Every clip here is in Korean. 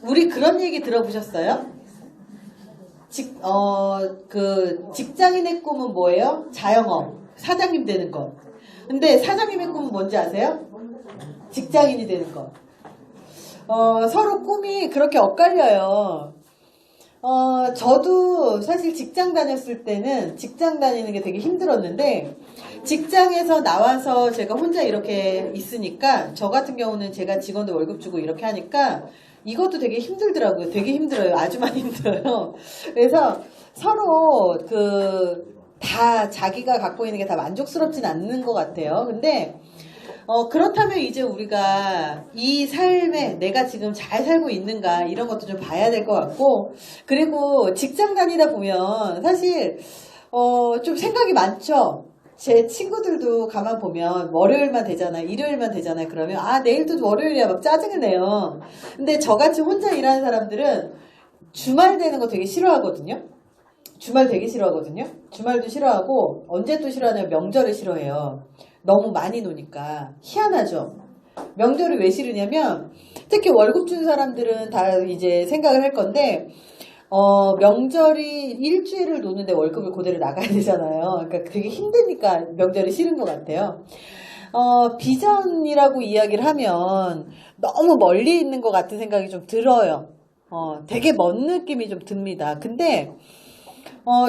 우리 그런 얘기 들어보셨어요? 직장인의 꿈은 뭐예요? 자영업, 사장님 되는 거. 근데 사장님의 꿈은 뭔지 아세요? 직장인이 되는 거. 서로 꿈이 그렇게 엇갈려요. 저도 사실 직장 다녔을 때는 직장 다니는 게 되게 힘들었는데, 직장에서 나와서 제가 혼자 이렇게 있으니까, 저 같은 경우는 제가 직원들 월급 주고 이렇게 하니까, 이것도 되게 힘들더라고요. 되게 힘들어요. 아주 많이 힘들어요. 그래서 서로 다 자기가 갖고 있는 게 다 만족스럽진 않는 것 같아요. 근데, 그렇다면 이제 우리가 이 삶에 내가 지금 잘 살고 있는가 이런 것도 좀 봐야 될 것 같고, 그리고 직장 다니다 보면 사실 좀 생각이 많죠. 제 친구들도 가만 보면 월요일만 되잖아요. 일요일만 되잖아요. 그러면 내일도 월요일이야 막 짜증을 내요. 근데 저같이 혼자 일하는 사람들은 주말 되는 거 되게 싫어하거든요. 주말 되게 싫어하거든요. 주말도 싫어하고 언제 또 싫어하냐면 명절을 싫어해요. 너무 많이 노니까. 희한하죠. 명절을 왜 싫으냐면 특히 월급 준 사람들은 다 이제 생각을 할 건데 명절이 일주일을 노는데 월급을 그대로 나가야 되잖아요. 그러니까 되게 힘드니까 명절이 싫은 것 같아요. 비전이라고 이야기를 하면 너무 멀리 있는 것 같은 생각이 좀 들어요. 되게 먼 느낌이 좀 듭니다. 근데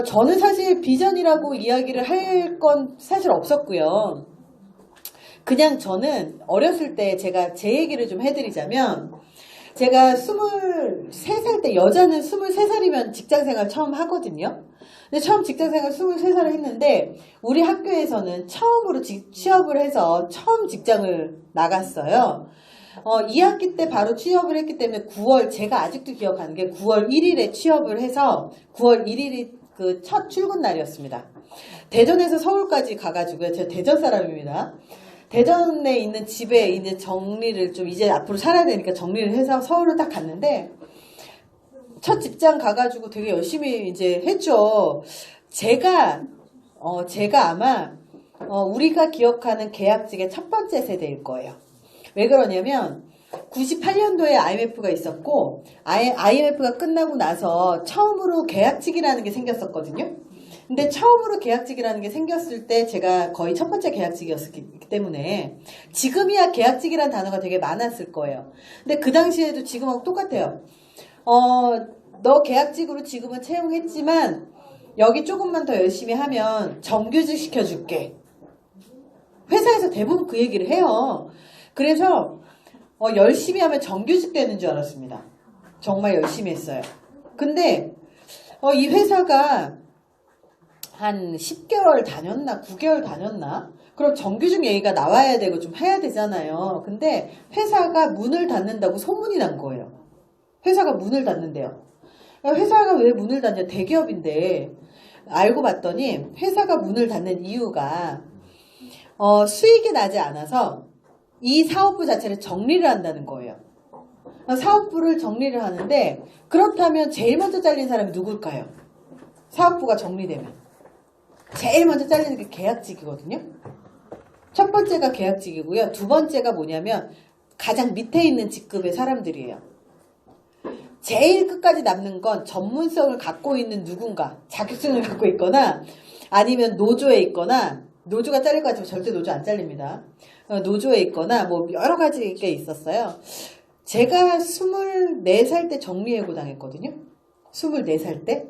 저는 사실 비전이라고 이야기를 할 건 사실 없었고요. 그냥 저는 어렸을 때 제가 제 얘기를 좀 해드리자면, 제가 23살 때, 여자는 23살이면 직장생활 처음 하거든요. 근데 처음 직장생활 23살을 했는데, 우리 학교에서는 처음으로 취업을 해서 처음 직장을 나갔어요. 2학기 때 바로 취업을 했기 때문에 9월, 제가 아직도 기억하는 게 9월 1일에 취업을 해서 9월 1일이 그 첫 출근 날이었습니다. 대전에서 서울까지 가가지고요. 제가 대전 사람입니다. 대전에 있는 집에 이제 정리를 좀 이제 앞으로 살아야 되니까 정리를 해서 서울로 딱 갔는데, 첫 직장 가가지고 되게 열심히 이제 했죠. 제가 아마 우리가 기억하는 계약직의 첫 번째 세대일 거예요. 왜 그러냐면 98년도에 IMF가 있었고, IMF가 끝나고 나서 처음으로 계약직이라는 게 생겼었거든요. 근데 처음으로 계약직이라는 게 생겼을 때 제가 거의 첫 번째 계약직이었기 때문에 지금이야 계약직이라는 단어가 되게 많았을 거예요. 근데 그 당시에도 지금하고 똑같아요. 너 계약직으로 지금은 채용했지만 여기 조금만 더 열심히 하면 정규직 시켜줄게. 회사에서 대부분 그 얘기를 해요. 그래서 열심히 하면 정규직 되는 줄 알았습니다. 정말 열심히 했어요. 근데 이 회사가 한 10개월 다녔나 9개월 다녔나, 그럼 정규직 얘기가 나와야 되고 좀 해야 되잖아요. 근데 회사가 문을 닫는다고 소문이 난 거예요. 회사가 문을 닫는데요. 회사가 왜 문을 닫냐, 대기업인데. 알고 봤더니 회사가 문을 닫는 이유가 수익이 나지 않아서 이 사업부 자체를 정리를 한다는 거예요. 사업부를 정리를 하는데, 그렇다면 제일 먼저 잘린 사람이 누굴까요? 사업부가 정리되면 제일 먼저 잘리는 게 계약직이거든요. 첫 번째가 계약직이고요. 두 번째가 뭐냐면 가장 밑에 있는 직급의 사람들이에요. 제일 끝까지 남는 건 전문성을 갖고 있는 누군가, 자격증을 갖고 있거나 아니면 노조에 있거나, 노조가 잘릴 것 같지만 절대 노조 안 잘립니다. 노조에 있거나 뭐 여러 가지 게 있었어요. 제가 24살 때 정리해고 당했거든요. 24살 때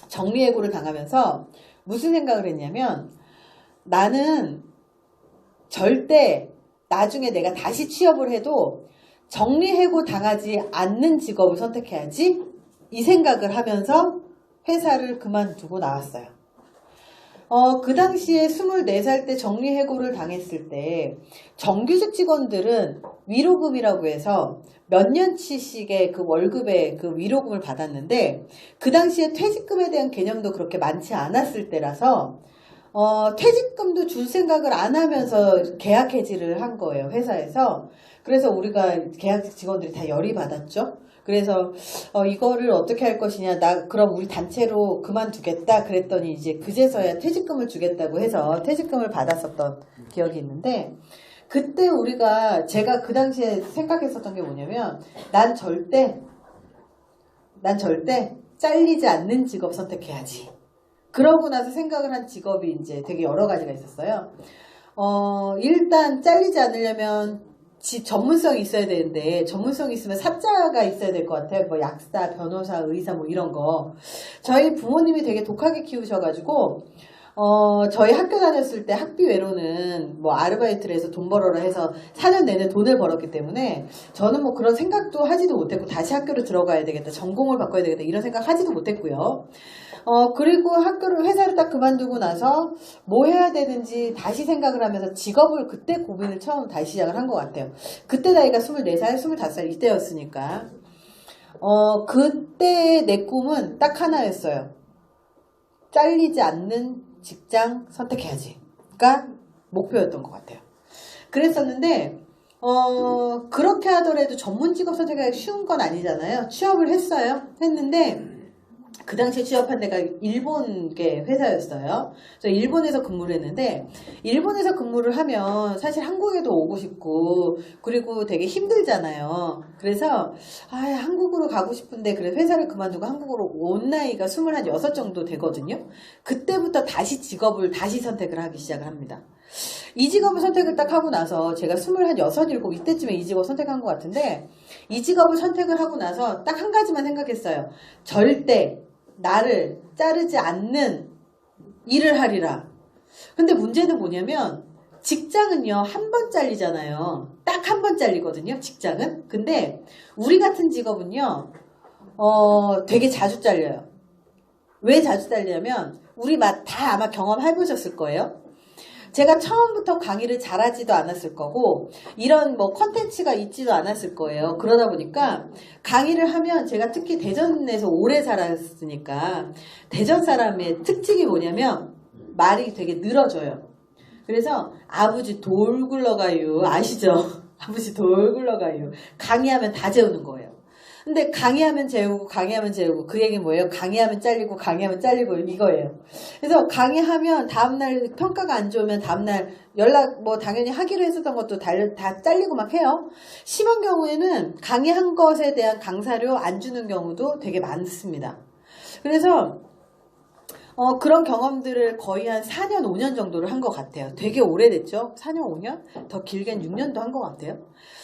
정리해고를 당하면서 무슨 생각을 했냐면, 나는 절대 나중에 내가 다시 취업을 해도 정리해고 당하지 않는 직업을 선택해야지, 이 생각을 하면서 회사를 그만두고 나왔어요. 그 당시에 24살 때 정리해고를 당했을 때 정규직 직원들은 위로금이라고 해서 몇 년치씩의 그 월급의 그 위로금을 받았는데, 그 당시에 퇴직금에 대한 개념도 그렇게 많지 않았을 때라서 퇴직금도 줄 생각을 안 하면서 계약 해지를 한 거예요, 회사에서. 그래서 우리가 계약직 직원들이 다 열이 받았죠. 그래서 이거를 어떻게 할 것이냐, 그럼 우리 단체로 그만두겠다 그랬더니 이제 그제서야 퇴직금을 주겠다고 해서 퇴직금을 받았었던 기억이 있는데, 그때 제가 그 당시에 생각했었던 게 뭐냐면, 난 절대 잘리지 않는 직업 선택해야지. 그러고 나서 생각을 한 직업이 이제 되게 여러 가지가 있었어요. 일단 잘리지 않으려면 전문성이 있어야 되는데, 전문성이 있으면 사자가 있어야 될 것 같아요. 뭐 약사, 변호사, 의사 뭐 이런 거. 저희 부모님이 되게 독하게 키우셔가지고, 저희 학교 다녔을 때 학비 외로는 뭐 아르바이트를 해서 돈 벌어라 해서 4년 내내 돈을 벌었기 때문에 저는 뭐 그런 생각도 하지도 못했고, 다시 학교를 들어가야 되겠다, 전공을 바꿔야 되겠다 이런 생각 하지도 못했고요. 그리고 회사를 딱 그만두고 나서 뭐 해야 되는지 다시 생각을 하면서 직업을 그때 고민을 처음 다시 시작을 한 것 같아요. 그때 나이가 24살, 25살 이때였으니까. 그때 내 꿈은 딱 하나였어요. 잘리지 않는 직장 선택해야지가 목표였던 것 같아요. 그랬었는데 그렇게 하더라도 전문 직업 선택하기 쉬운 건 아니잖아요. 취업을 했는데 그 당시에 취업한 데가 일본계 회사였어요. 그래서 일본에서 근무를 했는데, 일본에서 근무를 하면 사실 한국에도 오고 싶고, 그리고 되게 힘들잖아요. 그래서 한국으로 가고 싶은데, 그래 회사를 그만두고 한국으로 온 나이가 26 정도 되거든요. 그때부터 직업을 다시 선택을 하기 시작을 합니다. 이 직업을 선택을 딱 하고 나서 제가 26, 7 이때쯤에 이 직업 선택한 것 같은데, 이 직업을 선택을 하고 나서 딱 한 가지만 생각했어요. 절대 나를 자르지 않는 일을 하리라. 근데 문제는 뭐냐면, 직장은요, 한 번 잘리잖아요. 딱 한 번 잘리거든요, 직장은. 근데 우리 같은 직업은요, 되게 자주 잘려요. 왜 자주 잘리냐면, 우리 다 아마 경험해보셨을 거예요. 제가 처음부터 강의를 잘하지도 않았을 거고, 이런 뭐 컨텐츠가 있지도 않았을 거예요. 그러다 보니까 강의를 하면, 제가 특히 대전에서 오래 살았으니까 대전 사람의 특징이 뭐냐면 말이 되게 늘어져요. 그래서 아버지 돌 굴러가요, 아시죠? 아버지 돌 굴러가요. 강의하면 다 재우는 거예요. 근데 강의하면 재우고 그 얘기는 뭐예요? 강의하면 잘리고 이거예요. 그래서 강의하면 다음날 평가가 안 좋으면 다음날 연락 뭐 당연히 하기로 했었던 것도 다 잘리고 막 해요. 심한 경우에는 강의한 것에 대한 강사료 안 주는 경우도 되게 많습니다. 그래서 그런 경험들을 거의 한 4년, 5년 정도를 한 것 같아요. 되게 오래됐죠? 4년, 5년? 더 길게는 6년도 한 것 같아요.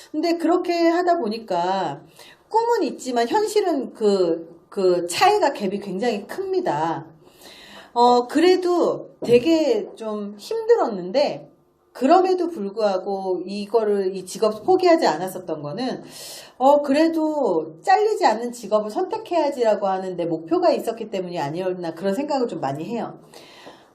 근데 그렇게 하다 보니까 꿈은 있지만 현실은 그 차이가 갭이 굉장히 큽니다. 그래도 되게 좀 힘들었는데, 그럼에도 불구하고 이 직업 포기하지 않았었던 거는, 그래도 잘리지 않는 직업을 선택해야지라고 하는 내 목표가 있었기 때문이 아니었나, 그런 생각을 좀 많이 해요.